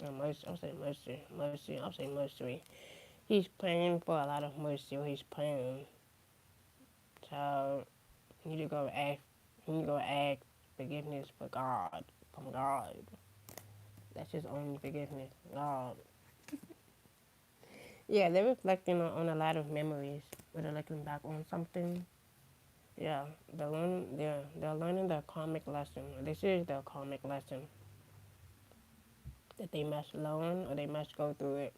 Speaker 1: I'll say mercy. I'll say mercy. He's paying for a lot of mercy, or he's paying. So you need to go ask forgiveness for God. From God. That's his only forgiveness. God. Yeah, they're reflecting on a lot of memories. When they're looking back on something. Yeah, they're learning their karmic lesson. This is their karmic lesson. That they must learn, or they must go through it.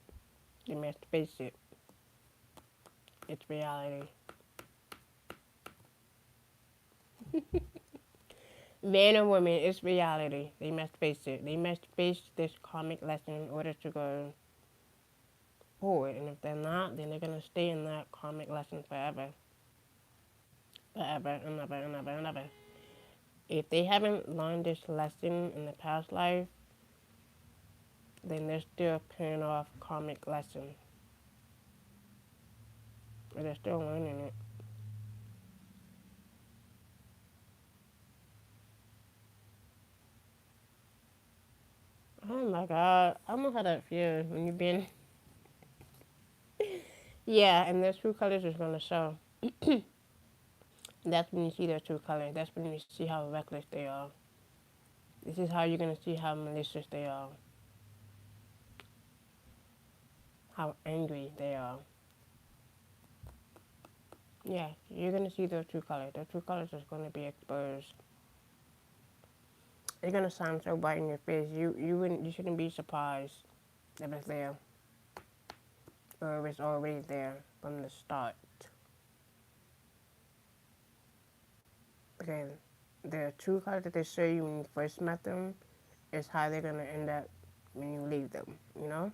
Speaker 1: They must face it. It's reality. Man or woman, it's reality. They must face it. They must face this karmic lesson in order to go forward. And if they're not, then they're going to stay in that karmic lesson forever. Forever and ever and ever and ever. If they haven't learned this lesson in the past life, then they're still paying off karmic lesson. But they're still learning it. Oh my god. I don't know how that feels when you've been. Yeah, and their true colors is gonna show. That's when you see their true colors. That's when you see how reckless they are. This is how you're gonna see how malicious they are, how angry they are. Yeah, you're gonna see their true colors. Their true colors is gonna be exposed. It's gonna sound so bright in your face. You shouldn't be surprised if it's there or if it's already there from the start. Because the true colors that they show you when you first met them is how they're gonna end up when you leave them. You know,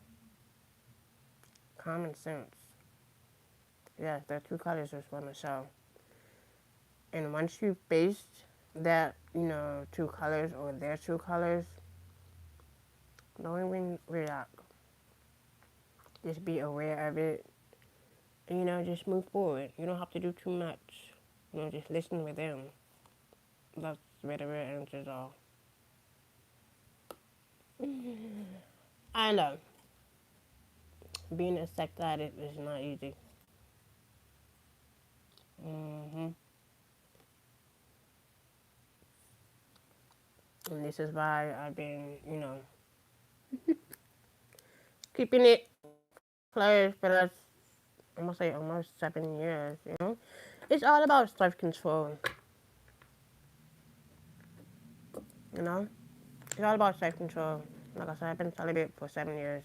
Speaker 1: common sense. Yes, their true colors is gonna show. And once you face that, true colors or their true colors, don't even react. Just be aware of it. And, just move forward. You don't have to do too much. Just listen with them. That's where the real answers are. I know. Being a sex addict is not easy. hmm And this is why I've been, keeping it closed for the, I'm gonna say almost 7 years. It's all about self-control, you know? It's all about self-control. Like I said, I've been celibate for 7 years,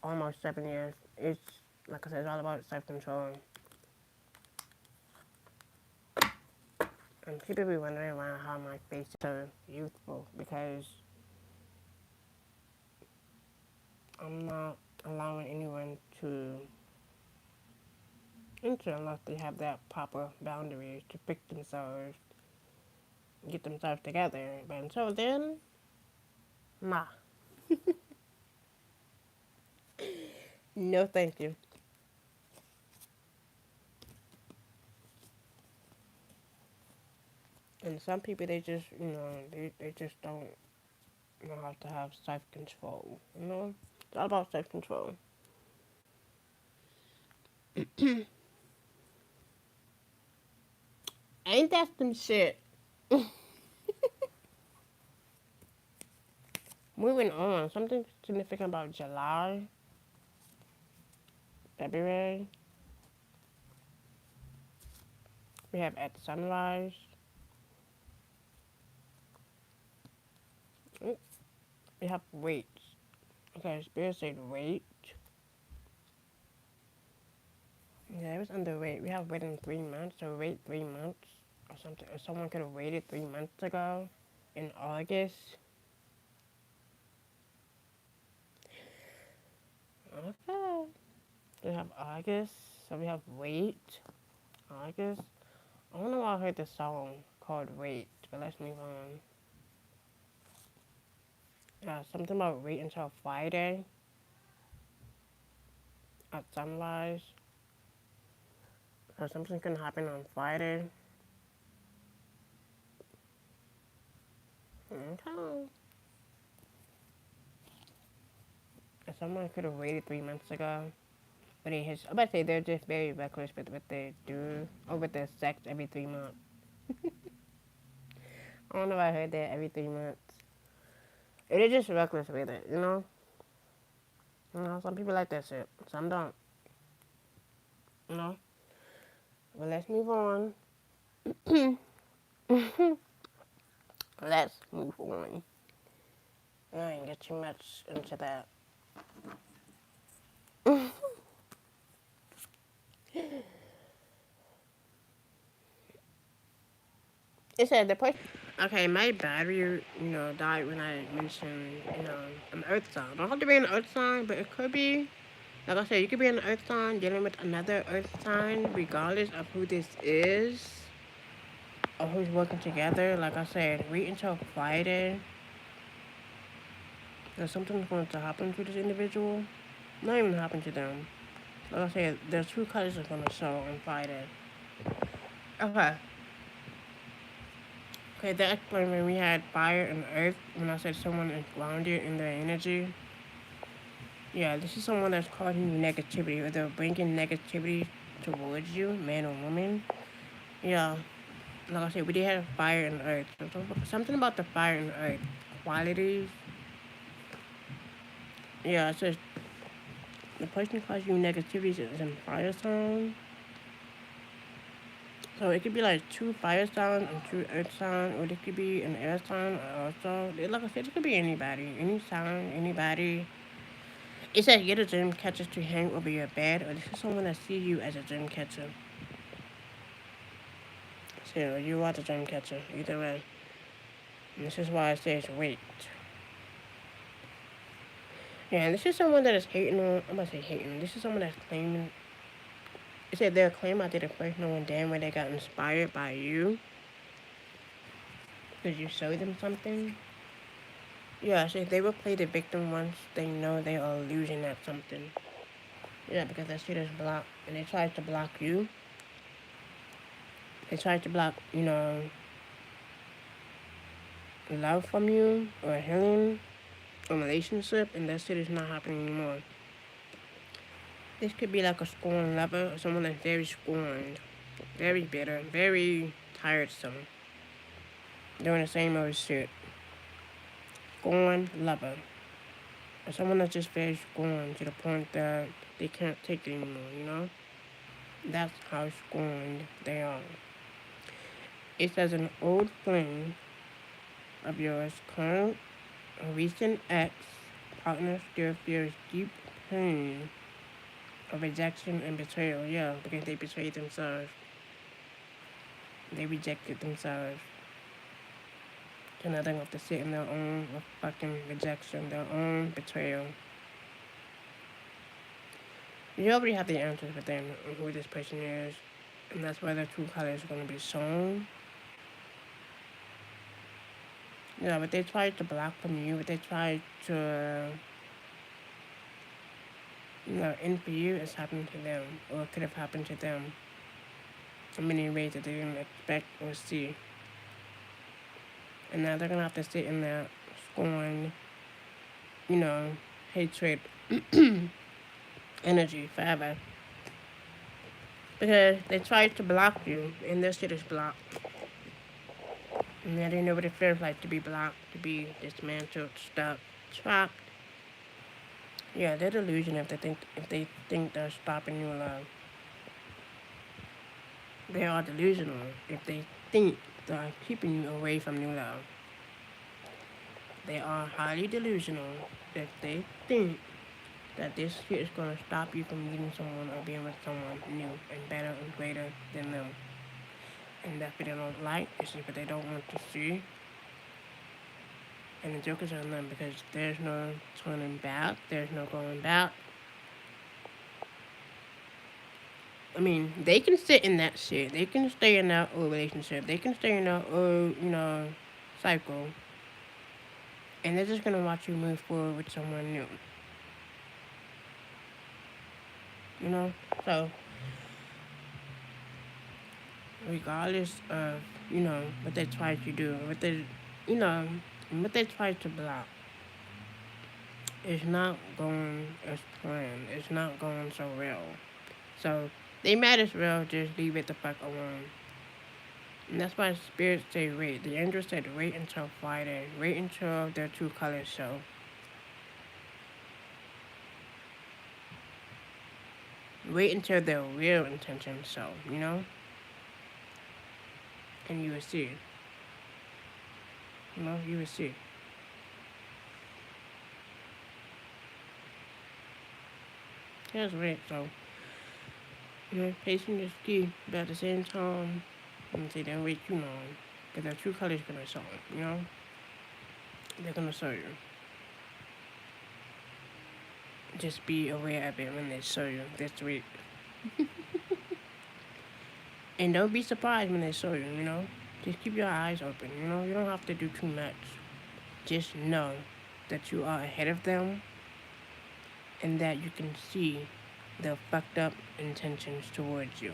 Speaker 1: almost 7 years. It's, like I said, it's all about self-control. And people be wondering why how my face is so youthful, because I'm not allowing anyone to enter unless they have that proper boundaries to pick themselves, get themselves together. But until then, nah. No thank you. And some people, they just, they just don't know how to have self-control. It's all about self-control. Ain't that some shit? Moving on, something significant about July, February. We have at sunrise. We have wait. Okay, Spirit said wait. Yeah, it was under wait. We have wait in 3 months, so wait 3 months or something. Or someone could have waited 3 months ago in August. Okay. We have August, so we have wait. August. I don't know why I heard this song called Wait, but let's move on. Something about wait until Friday at sunrise. Or something's gonna happen on Friday. Okay. And someone could have waited 3 months ago. But I'm about to say they're just very reckless with what they do or with their sex every 3 months. I don't know if I heard that every 3 months. They're just reckless with it, you know? Some people like that shit. Some don't. You know? But let's move on. Let's move on. I ain't get too much into that. It said the person. Okay, my battery, died when I mentioned, an earth sign. Don't have to be an earth sign, but it could be. Like I said, you could be an earth sign dealing with another earth sign, regardless of who this is or who's working together. Like I said, wait until Friday. There's something going to happen to this individual. Not even happen to them. Like I said, their true colors are going to show on Friday. Okay. Okay, that explains when we had fire and earth. When I said someone is grounded in their energy. Yeah, this is someone that's causing you negativity, or they're bringing negativity towards you, man or woman. Yeah, like I said, we did have fire and earth. So something about the fire and earth qualities. Yeah, it says the person causing you negativity is in fire sign. So it could be like two fire signs and two earth signs, or it could be an air sign also. Like I said, it could be anybody, any sign, anybody. It says get a dream catcher to hang over your bed, or this is someone that sees you as a dream catcher. So you are the dream catcher, either way. And this is why it says wait. Yeah, and this is someone that is hating on. I'm about to say hating. This is someone that's claiming. It said they're claiming out there the first knowing damn where they got inspired by you because you showed them something. Yeah, so if they will play the victim once they know they are losing at something. Yeah, because that shit is blocked, and they try to block you. They try to block, love from you or healing or relationship, and that shit is not happening anymore. This could be like a scorned lover or someone that's very scorned, very bitter, very tiresome, doing the same old shit. Scorned lover. Or someone that's just very scorned to the point that they can't take it anymore. That's how scorned they are. It says an old flame of yours, current or recent ex partner still feels deep pain of rejection and betrayal. Yeah, because they betrayed themselves. They rejected themselves. And now they're going to have to sit in their own fucking rejection, their own betrayal. You already have the answers within who this person is. And that's why the true colors are going to be shown. Yeah, but they tried to block from you, but they tried to, end for you, it's happened to them, or it could have happened to them in many ways that they didn't expect or see. And now they're going to have to sit in that scorn, hatred energy forever. Because they tried to block you, and this shit is blocked. And now they know what it feels like to be blocked, to be dismantled, stuck, trapped. Yeah, they're delusional if they think they're stopping your love. They are delusional if they think they're keeping you away from new love. They are highly delusional if they think that this shit is going to stop you from meeting someone or being with someone new and better and greater than them. And that's what they don't like. This is what they don't want to see. And the joke is on them because there's no turning back. There's no going back. I mean, they can sit in that shit. They can stay in that old relationship. They can stay in that old, cycle. And they're just going to watch you move forward with someone new. So regardless of, what they try to do, what they try to block, it's not going as planned. It's not going so well. So they might as well just leave it the fuck alone. And that's why spirits say wait. The angels said wait until Friday. Wait until their true colors show. Wait until their real intentions show, And you will see. You will see. That's right, so, patience is key, but at the same time, I'm gonna say don't wait too long, because their true colors gonna show it, They're gonna show you. Just be aware of it when they show you this week. And don't be surprised when they show you, Just keep your eyes open, You don't have to do too much. Just know that you are ahead of them and that you can see their fucked up intentions towards you.